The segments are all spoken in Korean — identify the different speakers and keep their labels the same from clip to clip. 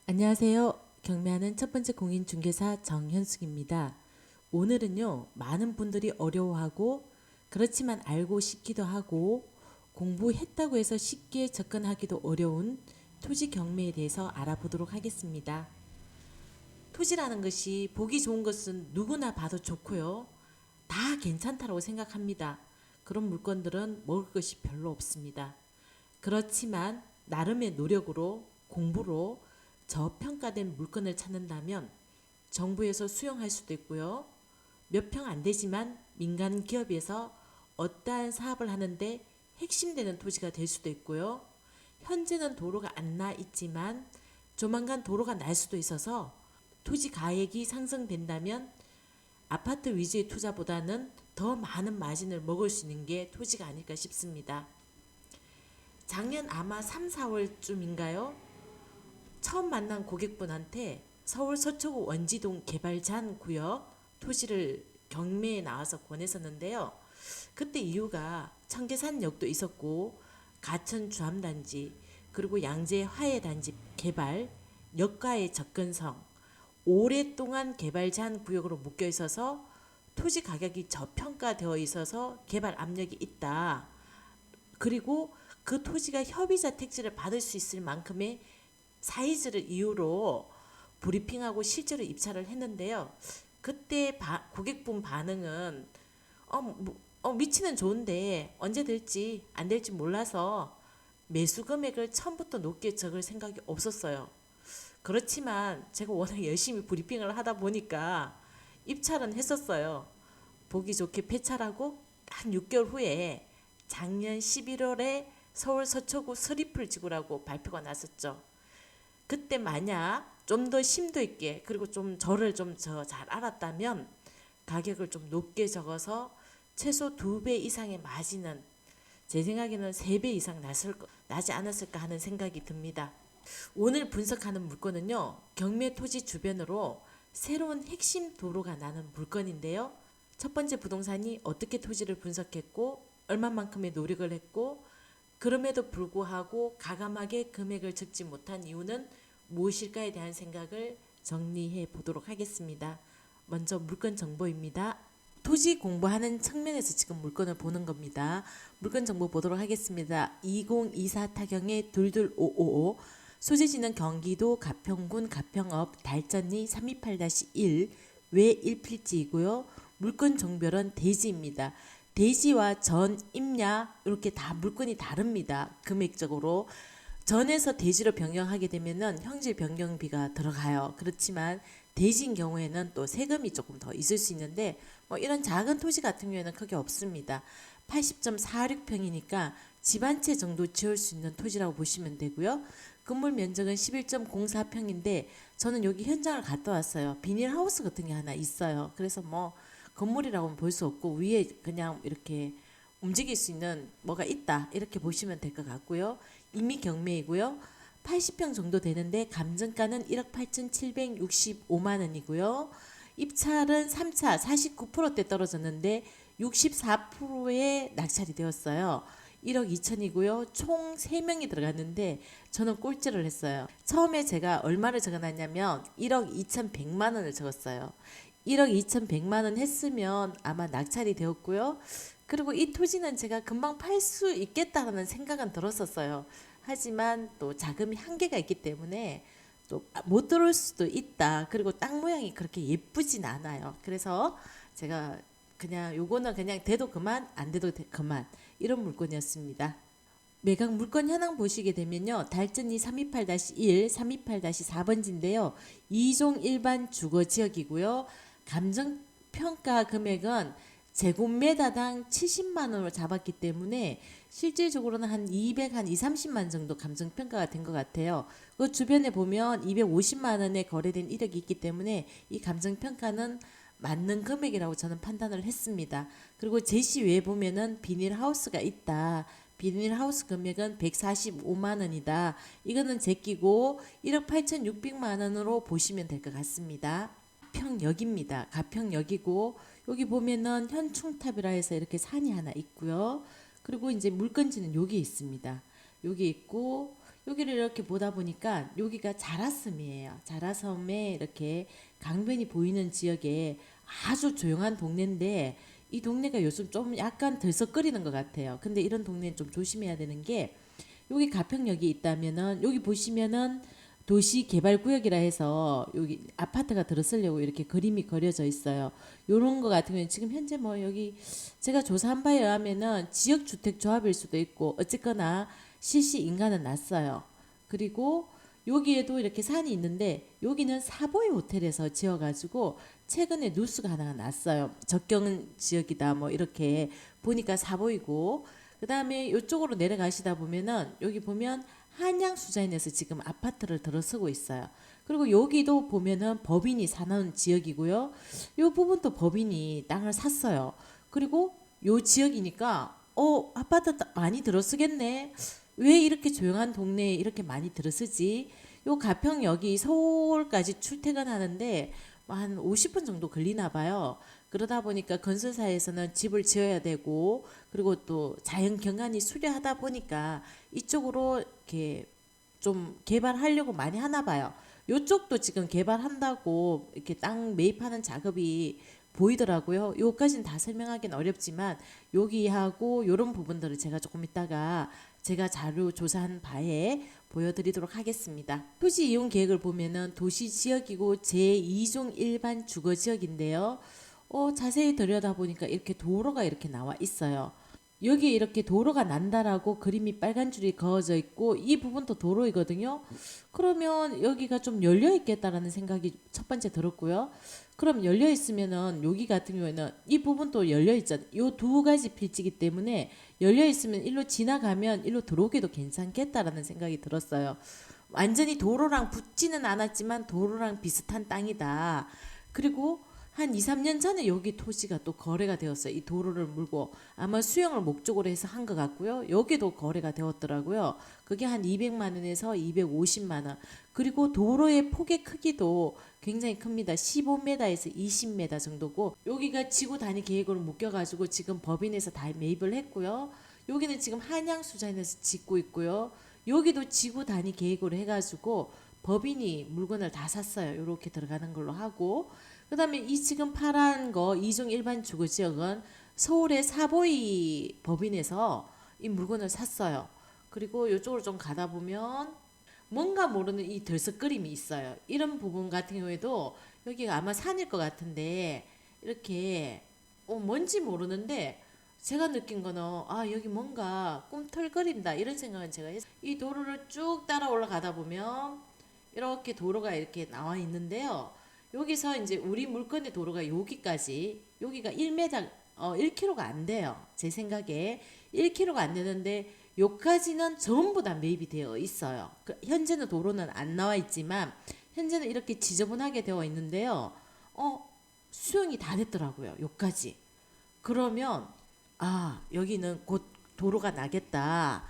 Speaker 1: 안녕하세요. 경매하는 첫 번째 공인중개사 정현숙입니다. 오늘은요, 많은 분들이 어려워하고 그렇지만 알고 싶기도 하고 공부했다고 해서 쉽게 접근하기도 어려운 토지 경매에 대해서 알아보도록 하겠습니다. 토지라는 것이 보기 좋은 것은 누구나 봐도 좋고요. 다 괜찮다고 생각합니다. 그런 물건들은 먹을 것이 별로 없습니다. 그렇지만 나름의 노력으로 공부로 저평가된 물건을 찾는다면 정부에서 수용할 수도 있고요. 몇 평 안 되지만 민간 기업에서 어떠한 사업을 하는데 핵심되는 토지가 될 수도 있고요. 현재는 도로가 안 나 있지만 조만간 도로가 날 수도 있어서 토지 가액이 상승된다면 아파트 위주의 투자보다는 더 많은 마진을 먹을 수 있는 게 토지가 아닐까 싶습니다. 작년 아마 3, 4월쯤인가요? 처음 만난 고객분한테 서울 서초구 원지동 개발잔 구역 토지를 경매에 나와서 권했었는데요. 그때 이유가 청계산역도 있었고 가천 주암단지 그리고 양재 화해단지 개발 역과의 접근성 오랫동안 개발 제한 구역으로 묶여 있어서 토지 가격이 저평가되어 있어서 개발 압력이 있다. 그리고 그 토지가 협의자 택지를 받을 수 있을 만큼의 사이즈를 이유로 브리핑하고 실제로 입찰을 했는데요. 그때 고객분 반응은 위치는 좋은데 언제 될지 안 될지 몰라서 매수 금액을 처음부터 높게 적을 생각이 없었어요. 그렇지만 제가 워낙 열심히 브리핑을 하다 보니까 입찰은 했었어요. 보기 좋게 폐찰하고 딱 6개월 후에 작년 11월에 서울 서초구 서리풀 지구라고 발표가 났었죠. 그때 만약 좀 더 심도 있게 그리고 좀 저를 좀 잘 알았다면 가격을 좀 높게 적어서 최소 2배 이상의 마진은 제 생각에는 3배 이상 나지 않았을까 하는 생각이 듭니다. 오늘 분석하는 물건은요. 경매 토지 주변으로 새로운 핵심 도로가 나는 물건인데요. 첫 번째 부동산이 어떻게 토지를 분석했고 얼마만큼의 노력을 했고 그럼에도 불구하고 가감하게 금액을 적지 못한 이유는 무엇일까에 대한 생각을 정리해 보도록 하겠습니다. 먼저 물건 정보입니다. 토지 공부하는 측면에서 지금 물건을 보는 겁니다. 물건 정보 보도록 하겠습니다. 2024 타경의 22555 소재지는 경기도 가평군 가평읍 달전리 328-1 외 1필지이고요. 물건 종별은 대지입니다. 대지와 전, 임야 이렇게 다 물건이 다릅니다. 금액적으로. 전에서 대지로 변경하게 되면은 형질 변경비가 들어가요. 그렇지만 대지인 경우에는 또 세금이 조금 더 있을 수 있는데 뭐 이런 작은 토지 같은 경우에는 크게 없습니다. 80.46평이니까 집 한 채 정도 지을 수 있는 토지라고 보시면 되고요. 건물 면적은 11.04평인데 저는 여기 현장을 갔다 왔어요. 비닐하우스 같은 게 하나 있어요. 그래서 뭐 건물이라고는 볼 수 없고 위에 그냥 이렇게 움직일 수 있는 뭐가 있다 이렇게 보시면 될 것 같고요. 이미 경매이고요. 80평 정도 되는데 감정가는 1억 8,765만 원이고요. 입찰은 3차 49%대 떨어졌는데 64%에 낙찰이 되었어요. 1억 2천이고요. 총 3명이 들어갔는데 저는 꼴찌를 했어요. 처음에 제가 얼마를 적어놨냐면 1억 2,100만 원을 적었어요. 1억 2,100만 원 했으면 아마 낙찰이 되었고요. 그리고 이 토지는 제가 금방 팔 수 있겠다라는 생각은 들었었어요. 하지만 또 자금이 한계가 있기 때문에 또 못 들어올 수도 있다. 그리고 땅 모양이 그렇게 예쁘진 않아요. 그래서 제가 그냥 요거는 그냥 돼도 그만 안 돼도 그만 이런 물건이었습니다. 매각 물건 현황 보시게 되면요. 달전리 328-1, 328-4번지인데요. 2종 일반 주거 지역이고요. 감정 평가 금액은 제곱미터당 70만 원으로 잡았기 때문에 실질적으로는 한 200, 한 2, 30만 정도 감정 평가가 된 것 같아요. 그 주변에 보면 250만 원에 거래된 이력이 있기 때문에 이 감정 평가는 맞는 금액이라고 저는 판단을 했습니다. 그리고 제시 외에 보면은 비닐하우스가 있다. 비닐하우스 금액은 145만 원이다. 이거는 제끼고 1억 8,600만 원으로 보시면 될 것 같습니다. 가평역입니다. 가평역이고 여기 보면은 현충탑이라 해서 이렇게 산이 하나 있고요. 그리고 이제 물건지는 여기 있습니다. 여기 있고 여기를 이렇게 보다 보니까 여기가 자라섬이에요. 자라섬에 이렇게 강변이 보이는 지역에 아주 조용한 동네인데 이 동네가 요즘 좀 약간 들썩거리는 것 같아요. 근데 이런 동네는 좀 조심해야 되는 게 여기 가평역이 있다면은 여기 보시면은 도시 개발 구역이라 해서 여기 아파트가 들어서려고 이렇게 그림이 그려져 있어요. 요런 거 같은 경우는 지금 현재 뭐 여기 제가 조사한 바에 의하면은 지역 주택 조합일 수도 있고 어쨌거나 실시 인가는 났어요. 그리고 여기에도 이렇게 산이 있는데 여기는 사보이 호텔에서 지어가지고 최근에 뉴스가 하나가 났어요. 접경 지역이다 뭐 이렇게 보니까 사보이고 그 다음에 이쪽으로 내려가시다 보면은 여기 보면 한양 수자인에서 지금 아파트를 들어서고 있어요. 그리고 여기도 보면은 법인이 사는 지역이고요. 이 부분도 법인이 땅을 샀어요. 그리고 요 지역이니까 아파트 많이 들어서겠네. 왜 이렇게 조용한 동네에 이렇게 많이 들어서지? 요 가평역이 서울까지 출퇴근하는데 한 50분 정도 걸리나 봐요. 그러다 보니까 건설사에서는 집을 지어야 되고 그리고 또 자연 경관이 수려하다 보니까 이쪽으로 이렇게 좀 개발하려고 많이 하나 봐요. 요쪽도 지금 개발한다고 이렇게 땅 매입하는 작업이 보이더라고요. 요까지는 다 설명하기는 어렵지만 여기하고 요런 부분들을 제가 조금 이따가 제가 자료 조사한 바에 보여드리도록 하겠습니다. 토지 이용 계획을 보면은 도시 지역이고 제2종 일반 주거 지역인데요. 자세히 들여다보니까 이렇게 도로가 이렇게 나와 있어요. 여기에 이렇게 도로가 난다라고 그림이 빨간 줄이 그어져 있고 이 부분도 도로이거든요. 그러면 여기가 좀 열려 있겠다라는 생각이 첫 번째 들었고요. 그럼 열려 있으면은 여기 같은 경우에는 이 부분도 열려 있잖아요. 요 두 가지 필지기 때문에 열려 있으면 일로 지나가면 일로 들어오기도 괜찮겠다라는 생각이 들었어요. 완전히 도로랑 붙지는 않았지만 도로랑 비슷한 땅이다. 그리고 한 2, 3년 전에 여기 토지가 또 거래가 되었어요. 이 도로를 물고 아마 수영을 목적으로 해서 한 것 같고요. 여기도 거래가 되었더라고요. 그게 한 200만 원에서 250만 원. 그리고 도로의 폭의 크기도 굉장히 큽니다. 15m에서 20m 정도고 여기가 지구 단위 계획으로 묶여가지고 지금 법인에서 다 매입을 했고요. 여기는 지금 한양수자인에서 짓고 있고요. 여기도 지구 단위 계획으로 해가지고 법인이 물건을 다 샀어요. 이렇게 들어가는 걸로 하고 그 다음에 이 지금 파란 거 이중 일반 주거 지역은 서울의 사보이 법인에서 이 물건을 샀어요. 그리고 이쪽으로 좀 가다 보면 뭔가 모르는 이 들썩거림이 있어요. 이런 부분 같은 경우에도 여기가 아마 산일 것 같은데 이렇게 뭔지 모르는데 제가 느낀 거는 여기 뭔가 꿈틀거린다 이런 생각은 제가 했어요. 이 도로를 쭉 따라 올라가다 보면 이렇게 도로가 이렇게 나와 있는데요. 여기서 이제 우리 물건의 도로가 여기까지 여기가 1m 1km가 안 돼요. 제 생각에 1km가 안 되는데 여기까지는 전부 다 매입이 되어 있어요. 현재는 도로는 안 나와 있지만 현재는 이렇게 지저분하게 되어 있는데요. 수용이 다 됐더라고요. 여기까지. 그러면 여기는 곧 도로가 나겠다.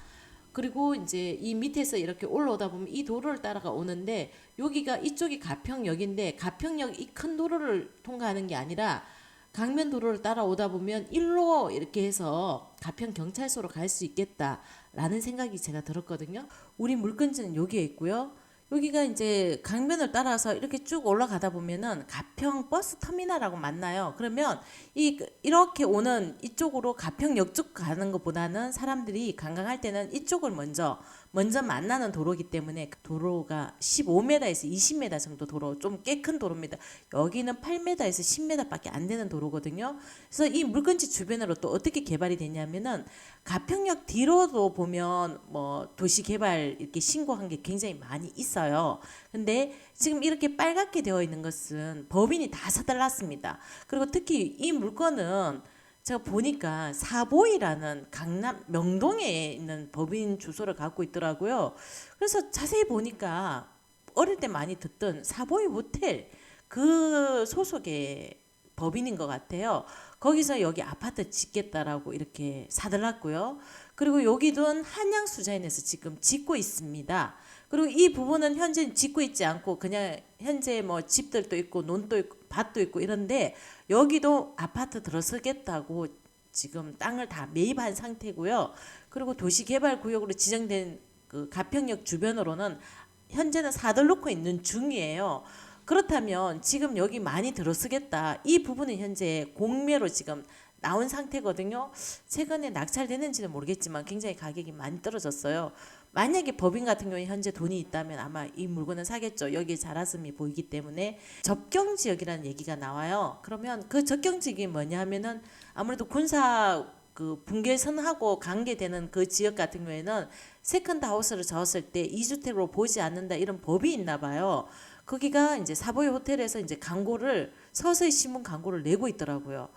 Speaker 1: 그리고 이제 이 밑에서 이렇게 올라오다 보면 이 도로를 따라가 오는데 여기가 이쪽이 가평역인데 가평역 이 큰 도로를 통과하는 게 아니라 강면 도로를 따라오다 보면 일로 이렇게 해서 가평 경찰서로 갈 수 있겠다라는 생각이 제가 들었거든요. 우리 물건지는 여기에 있고요. 여기가 이제 강변을 따라서 이렇게 쭉 올라가다 보면은 가평 버스 터미널하고 만나요. 그러면 이렇게 오는 이쪽으로 가평역 쪽 가는 것보다는 사람들이 관광할 때는 이쪽을 먼저 만나는 도로이기 때문에 도로가 15m에서 20m 정도 도로 좀 꽤 큰 도로입니다. 여기는 8m에서 10m밖에 안 되는 도로거든요. 그래서 이 물건지 주변으로 또 어떻게 개발이 되냐면은 가평역 뒤로도 보면 뭐 도시개발 이렇게 신고한 게 굉장히 많이 있어요. 근데 지금 이렇게 빨갛게 되어 있는 것은 법인이 다 사달랐습니다. 그리고 특히 이 물건은 제가 보니까 사보이라는 강남 명동에 있는 법인 주소를 갖고 있더라고요. 그래서 자세히 보니까 어릴 때 많이 듣던 사보이 호텔 그 소속의 법인인 것 같아요. 거기서 여기 아파트 짓겠다라고 이렇게 사들랐고요. 그리고 여기도 한양수자인에서 지금 짓고 있습니다. 그리고 이 부분은 현재 짓고 있지 않고 그냥 현재 뭐 집들도 있고 논도 있고 밭도 있고 이런데 여기도 아파트 들어서겠다고 지금 땅을 다 매입한 상태고요. 그리고 도시개발구역으로 지정된 그 가평역 주변으로는 현재는 사들 놓고 있는 중이에요. 그렇다면 지금 여기 많이 들어서겠다. 이 부분은 현재 공매로 지금 나온 상태거든요. 최근에 낙찰되는지는 모르겠지만 굉장히 가격이 많이 떨어졌어요. 만약에 법인 같은 경우에 현재 돈이 있다면 아마 이 물건은 사겠죠. 여기에 자라섬이 보이기 때문에 접경 지역이라는 얘기가 나와요. 그러면 그 접경 지역이 뭐냐 하면은 아무래도 군사 그 붕괴선하고 관계되는 그 지역 같은 경우에는 세컨드 하우스를 지었을 때 2주택으로 보지 않는다 이런 법이 있나 봐요. 거기가 이제 사보이 호텔에서 이제 광고를 서서히 신문 광고를 내고 있더라고요.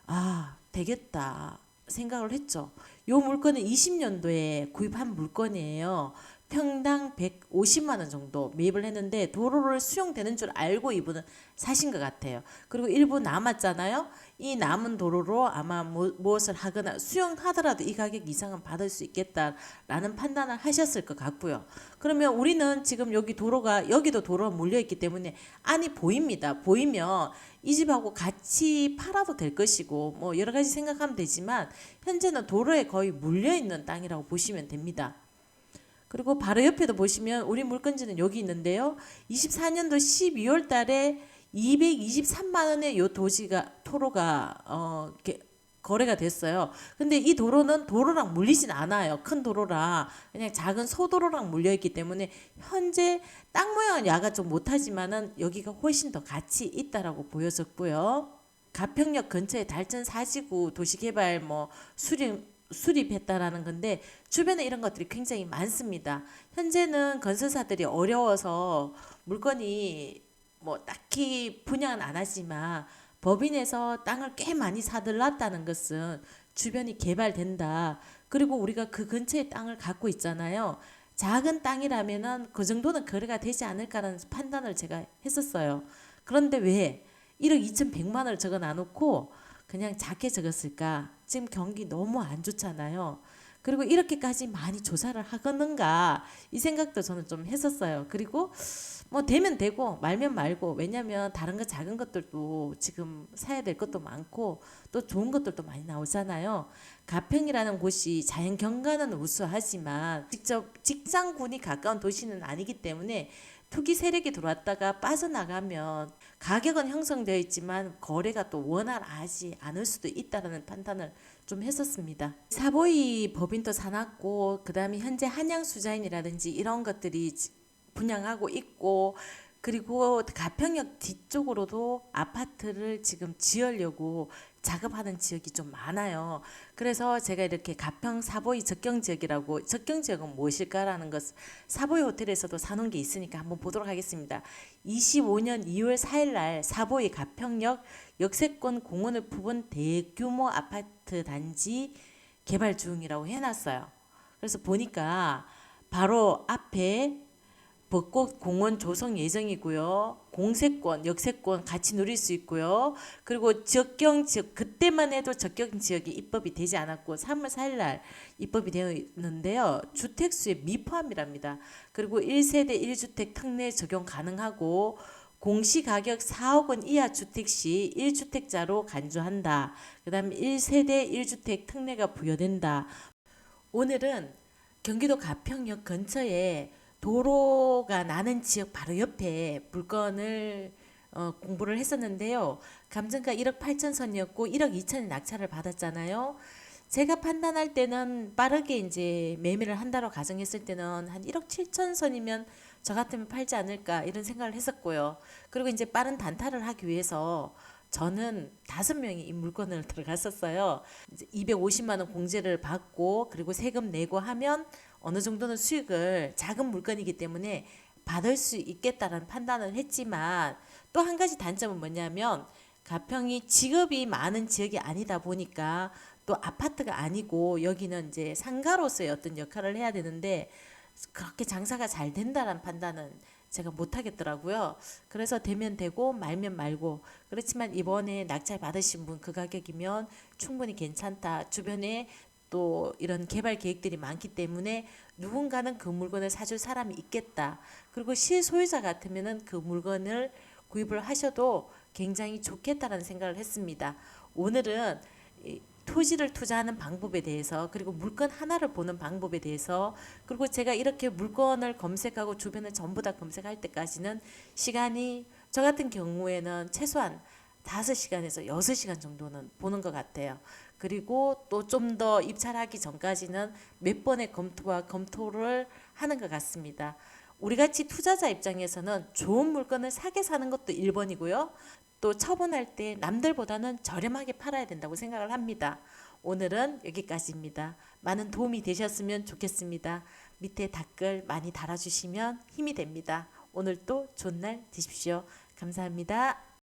Speaker 1: 아, 되겠다 생각을 했죠. 요 물건은 20년도에 구입한 물건이에요. 평당 150만 원 정도 매입을 했는데 도로를 수용되는 줄 알고 이분은 사신 것 같아요. 그리고 일부 남았잖아요. 이 남은 도로로 아마 무엇을 하거나 수용하더라도 이 가격 이상은 받을 수 있겠다라는 판단을 하셨을 것 같고요. 그러면 우리는 지금 여기 도로가 여기도 도로가 몰려 있기 때문에 안이 보입니다. 보이면 이 집하고 같이 팔아도 될 것이고 뭐 여러 가지 생각하면 되지만 현재는 도로에 거의 물려 있는 땅이라고 보시면 됩니다. 그리고 바로 옆에도 보시면 우리 물건지는 여기 있는데요. 24년도 12월 달에 223만 원의 요 토로가 거래가 됐어요. 근데 이 도로는 도로랑 물리진 않아요. 큰 도로라 그냥 작은 소도로랑 물려있기 때문에 현재 땅 모양은 야가 좀 못하지만은 여기가 훨씬 더 가치 있다라고 보여졌고요. 가평역 근처에 달전 사지구 도시개발 뭐 수립했다라는 건데 주변에 이런 것들이 굉장히 많습니다. 현재는 건설사들이 어려워서 물건이 뭐 딱히 분양은 안 하지만 법인에서 땅을 꽤 많이 사들랐다는 것은 주변이 개발된다. 그리고 우리가 그 근처에 땅을 갖고 있잖아요. 작은 땅이라면은 그 정도는 거래가 되지 않을까라는 판단을 제가 했었어요. 그런데 왜 1억 2,100만 원을 적어 놔놓고 그냥 작게 적었을까? 지금 경기 너무 안 좋잖아요. 그리고 이렇게까지 많이 조사를 하겠는가 이 생각도 저는 좀 했었어요. 그리고 뭐 되면 되고 말면 말고 왜냐면 다른 거 작은 것들도 지금 사야 될 것도 많고 또 좋은 것들도 많이 나오잖아요. 가평이라는 곳이 자연 경관은 우수하지만 직접 직장군이 가까운 도시는 아니기 때문에 투기 세력이 들어왔다가 빠져나가면 가격은 형성되어 있지만 거래가 또 원활하지 않을 수도 있다는 판단을 좀 했었습니다. 사보이 법인도 사놨고 그 다음에 현재 한양수자인이라든지 이런 것들이 분양하고 있고 그리고 가평역 뒤쪽으로도 아파트를 지금 지으려고 작업하는 지역이 좀 많아요. 그래서 제가 이렇게 가평 사보이 접경지역이라고 접경지역은 무엇일까라는 것 사보이 호텔에서도 사놓은 게 있으니까 한번 보도록 하겠습니다. 25년 2월 4일 날 사보이 가평역 역세권 공원을 품은 대규모 아파트 단지 개발 중이라고 해놨어요. 그래서 보니까 바로 앞에 벚꽃 공원 조성 예정이고요. 공세권, 역세권 같이 누릴 수 있고요. 그리고 접경 지역 그때만 해도 접경 지역이 입법이 되지 않았고 3월 4일 날 입법이 되어 있는데요. 주택수에 미포함이랍니다. 그리고 1세대 1주택 특례 적용 가능하고 공시가격 4억 원 이하 주택 시 1주택자로 간주한다. 그 다음에 1세대 1주택 특례가 부여된다. 오늘은 경기도 가평역 근처에 도로가 나는 지역 바로 옆에 물건을 공부를 했었는데요. 감정가 1억 8천 선이었고 1억 2천에 낙찰을 받았잖아요. 제가 판단할 때는 빠르게 이제 매매를 한다고 가정했을 때는 한 1억 7천 선이면 저 같으면 팔지 않을까 이런 생각을 했었고요. 그리고 이제 빠른 단타를 하기 위해서 저는 5명이 이 물건을 들어갔었어요. 이제 250만 원 공제를 받고 그리고 세금 내고 하면 어느 정도는 수익을 작은 물건이기 때문에 받을 수 있겠다라는 판단을 했지만 또 한 가지 단점은 뭐냐면 가평이 직업이 많은 지역이 아니다 보니까 또 아파트가 아니고 여기는 이제 상가로서의 어떤 역할을 해야 되는데 그렇게 장사가 잘 된다라는 판단은 제가 못 하겠더라고요. 그래서 되면 되고 말면 말고 그렇지만 이번에 낙찰 받으신 분 그 가격이면 충분히 괜찮다. 주변에 또 이런 개발 계획들이 많기 때문에 누군가는 그 물건을 사줄 사람이 있겠다. 그리고 실소유자 같으면은 그 물건을 구입을 하셔도 굉장히 좋겠다라는 생각을 했습니다. 오늘은 토지를 투자하는 방법에 대해서, 그리고 물건 하나를 보는 방법에 대해서, 그리고 제가 이렇게 물건을 검색하고 주변을 전부 다 검색할 때까지는 시간이, 저 같은 경우에는 최소한 5시간에서 6시간 정도는 보는 것 같아요. 그리고 또 좀 더 입찰하기 전까지는 몇 번의 검토와 검토를 하는 것 같습니다. 우리 같이 투자자 입장에서는 좋은 물건을 사게 사는 것도 1번이고요. 또 처분할 때 남들보다는 저렴하게 팔아야 된다고 생각을 합니다. 오늘은 여기까지입니다. 많은 도움이 되셨으면 좋겠습니다. 밑에 댓글 많이 달아주시면 힘이 됩니다. 오늘도 좋은 날 되십시오. 감사합니다.